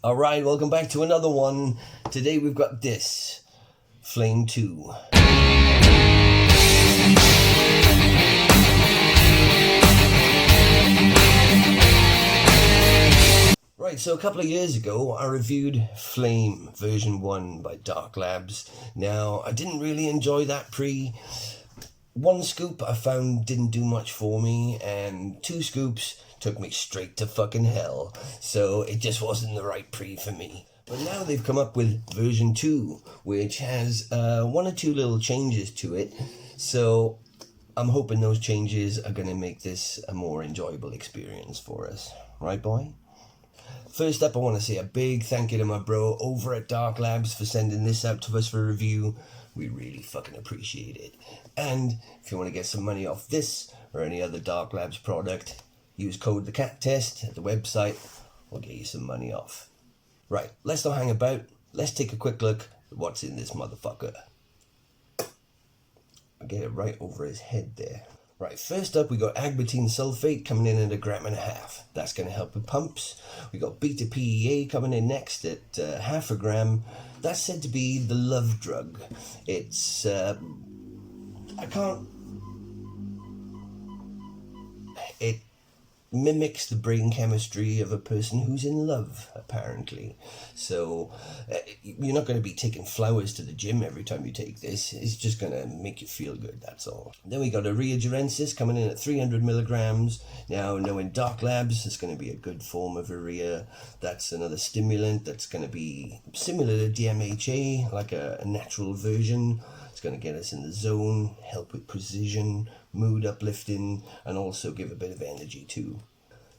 Alright, welcome back to another one. Today we've got this, Flame 2. Right, so a couple of years ago I reviewed Flame version 1 by Dark Labs. Now, I didn't really enjoy that pre. One scoop I found didn't do much for me, and 2 scoops took me straight to fucking hell. So it just wasn't the right pre for me. But now they've come up with version 2, which has 1 or 2 little changes to it. So I'm hoping those changes are going to make this a more enjoyable experience for us. Right, boy? First up, I want to say a big thank you to my bro over at Dark Labs for sending this out to us for review. We really fucking appreciate it. And if you want to get some money off this or any other Dark Labs product, use code THECATTEST at the website. We'll get you some money off. Right, let's not hang about. Let's take a quick look at what's in this motherfucker. I'll get it right over his head there. Right, first up we got agbatine sulfate coming in at 1.5 grams. That's going to help with pumps. We got beta PEA coming in next at 0.5 gram. That's said to be the love drug. It's it mimics the brain chemistry of a person who's in love, apparently. So you're not going to be taking flowers to the gym every time you take this. It's just going to make you feel good, that's all. Then we got urea coming in at 300 milligrams. Now, knowing Dark Labs, it's going to be a good form of urea. That's another stimulant that's going to be similar to DMHA, like a natural version. It's going to get us in the zone, help with precision, mood uplifting, and also give a bit of energy too.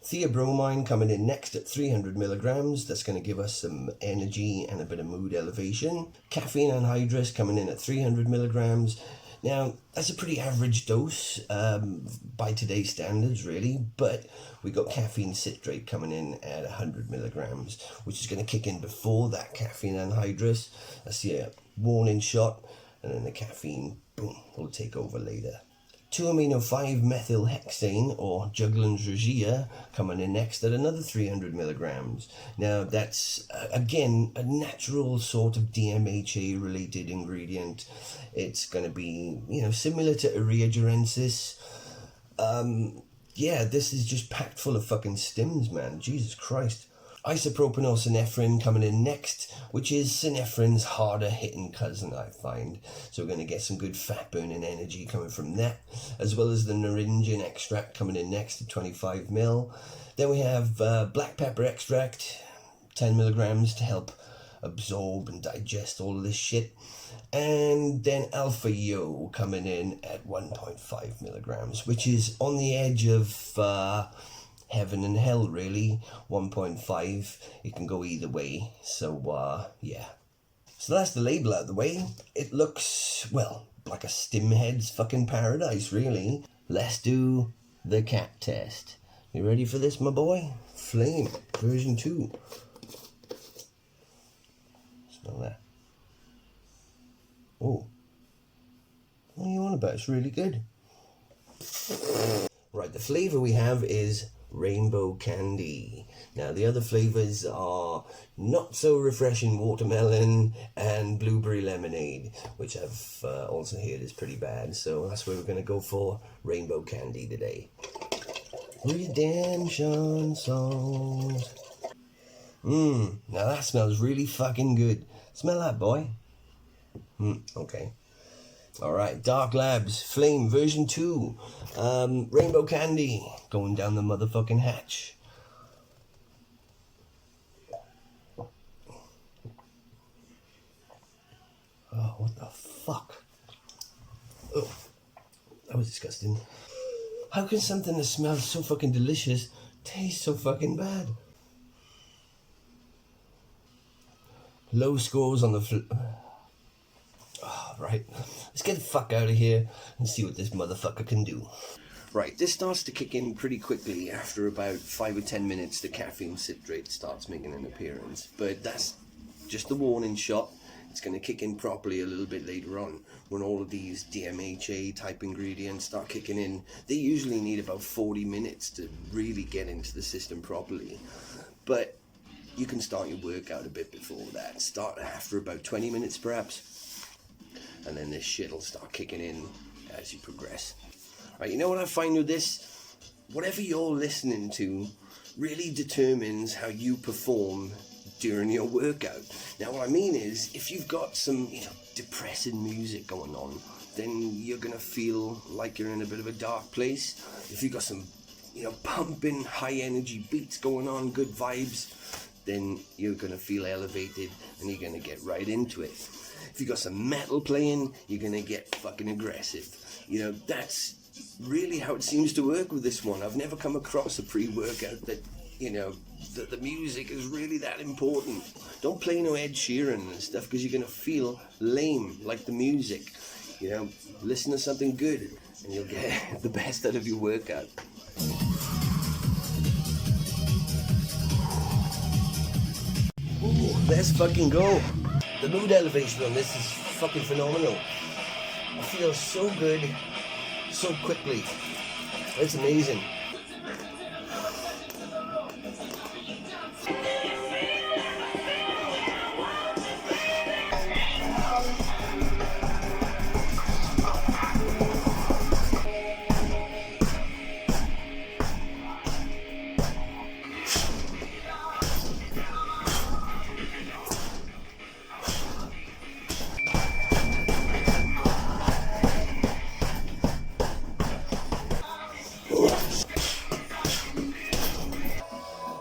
Theobromine coming in next at 300 milligrams. That's going to give us some energy and a bit of mood elevation. Caffeine Anhydrous coming in at 300 milligrams. Now, that's a pretty average dose by today's standards, really, but we got caffeine citrate coming in at 100 milligrams, which is going to kick in before that caffeine anhydrous. That's the warning shot, and then the caffeine, boom, will take over later. 2-amino-5-methylhexane, or Juglans regia, coming in next at another 300 milligrams. Now, that's, again, a natural sort of DMHA-related ingredient. It's going to be, similar to ureagerensis. Yeah, this is just packed full of fucking stims, man. Jesus Christ. Isopropanol synephrine coming in next, which is synephrine's harder hitting cousin, I find. So we're going to get some good fat burning energy coming from that, as well as the naringin extract coming in next at 25 ml. Then we have black pepper extract, 10 milligrams to help absorb and digest all of this shit. And then alpha yo coming in at 1.5 milligrams, which is on the edge of heaven and hell, really. 1.5, it can go either way. So yeah, so that's the label out of the way. It looks, well, like a stimhead's fucking paradise, really. Let's do the cat test. You ready for this, my boy? Flame version 2. Smell that. Oh, what are you on about? It's really good. Right, the flavour we have is rainbow candy. Now, the other flavors are not so refreshing watermelon and blueberry lemonade, which I've also heard is pretty bad. So that's where we're going to go for rainbow candy today. Redemption songs. Now that smells really fucking good. Smell that, boy. Okay. Alright, Dark Labs, Flame version 2, rainbow candy, going down the motherfucking hatch. Oh, what the fuck? Oh, that was disgusting. How can something that smells so fucking delicious taste so fucking bad? Low scores on the right, let's get the fuck out of here and see what this motherfucker can do. Right, this starts to kick in pretty quickly. After about 5 or 10 minutes, the caffeine citrate starts making an appearance. But that's just the warning shot. It's going to kick in properly a little bit later on, when all of these DMHA type ingredients start kicking in. They usually need about 40 minutes to really get into the system properly. But you can start your workout a bit before that. Start after about 20 minutes perhaps, and then this shit will start kicking in as you progress. Right, you know what I find with this? Whatever you're listening to really determines how you perform during your workout. Now what I mean is, if you've got some, depressing music going on, then you're gonna feel like you're in a bit of a dark place. If you've got some, pumping high energy beats going on, good vibes, then you're gonna feel elevated and you're gonna get right into it. If you've got some metal playing, you're gonna get fucking aggressive. That's really how it seems to work with this one. I've never come across a pre-workout that, that the music is really that important. Don't play no Ed Sheeran and stuff, because you're gonna feel lame like the music. Listen to something good and you'll get the best out of your workout. Ooh, let's fucking go. The mood elevation on this is fucking phenomenal. I feel so good so quickly. It's amazing.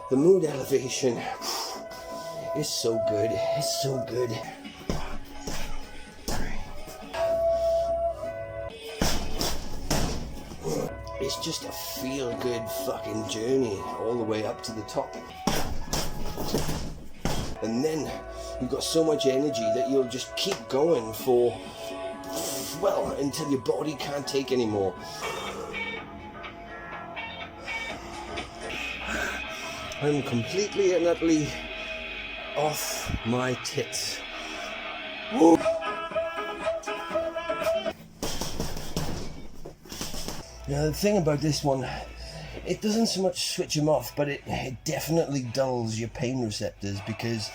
The mood elevation is so good. It's so good. It's just a feel-good fucking journey all the way up to the top. And then you've got so much energy that you'll just keep going for, well, until your body can't take anymore. I'm completely and utterly off my tits. Woo. Now the thing about this one, it doesn't so much switch them off, but it definitely dulls your pain receptors, because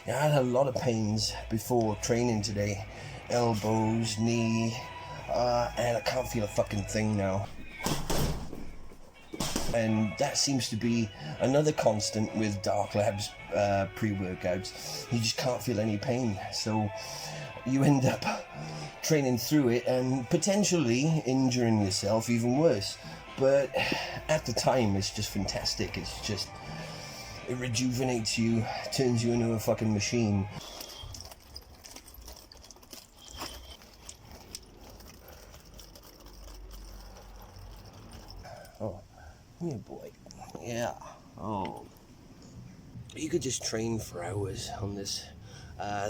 I had a lot of pains before training today. Elbows, knee, and I can't feel a fucking thing now. And that seems to be another constant with Dark Labs pre-workouts. You just can't feel any pain, so you end up training through it and potentially injuring yourself even worse. But at the time, it's just fantastic. It rejuvenates you, turns you into a fucking machine. Oh. Yeah, boy. Yeah. Oh. You could just train for hours on this.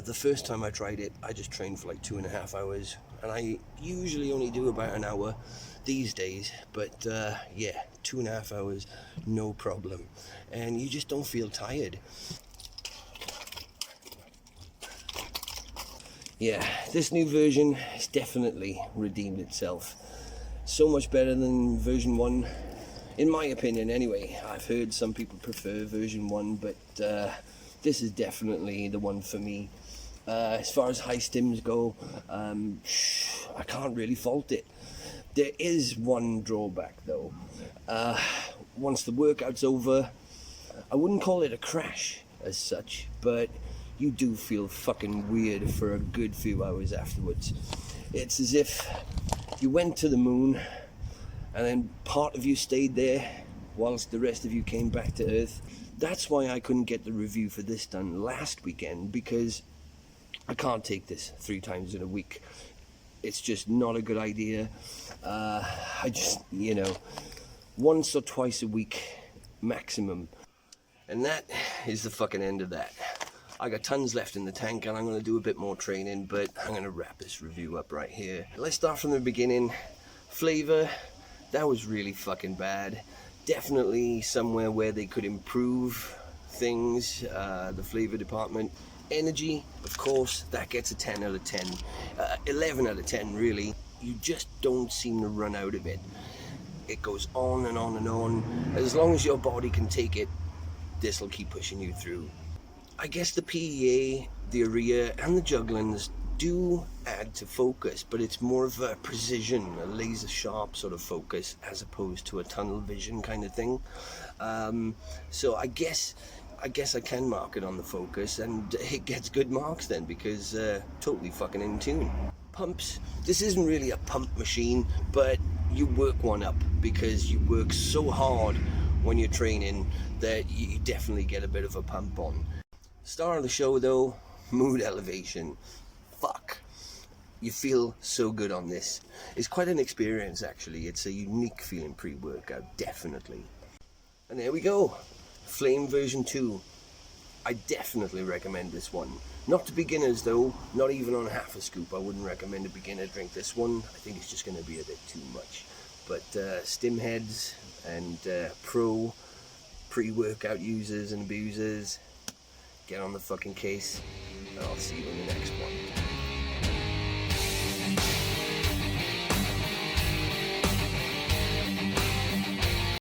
The first time I tried it, I just trained for like 2.5 hours. And I usually only do about an hour these days. But yeah, 2.5 hours, no problem. And you just don't feel tired. Yeah, this new version has definitely redeemed itself. So much better than version 1. In my opinion, anyway. I've heard some people prefer version 1, but this is definitely the one for me. As far as high stims go, I can't really fault it. There is one drawback though. Once the workout's over, I wouldn't call it a crash as such, but you do feel fucking weird for a good few hours afterwards. It's as if you went to the moon, and then part of you stayed there whilst the rest of you came back to Earth. That's why I couldn't get the review for this done last weekend, because I can't take this 3 times in a week. It's just not a good idea. I just, once or twice a week maximum. And that is the fucking end of that. I got tons left in the tank, and I'm going to do a bit more training, but I'm going to wrap this review up right here. Let's start from the beginning. Flavor. That was really fucking bad. Definitely somewhere where they could improve things, the flavor department. Energy, of course, that gets a 10 out of 10. 11 out of 10, really. You just don't seem to run out of it. It goes on and on and on. As long as your body can take it, this will keep pushing you through. I guess the PEA, the urea, and the jugglins do add to focus, but it's more of a precision, a laser sharp sort of focus, as opposed to a tunnel vision kind of thing. So I guess I can mark it on the focus, and it gets good marks then, because totally fucking in tune. Pumps. This isn't really a pump machine, but you work one up because you work so hard when you're training that you definitely get a bit of a pump on. Star of the show though, mood elevation. Fuck. You feel so good on this. It's quite an experience actually. It's a unique feeling pre-workout, definitely. And there we go. Flame version 2. I definitely recommend this one. Not to beginners though, not even on half a scoop. I wouldn't recommend a beginner drink this one. I think it's just going to be a bit too much. But stim heads and pro pre-workout users and abusers, get on the fucking case, and I'll see you in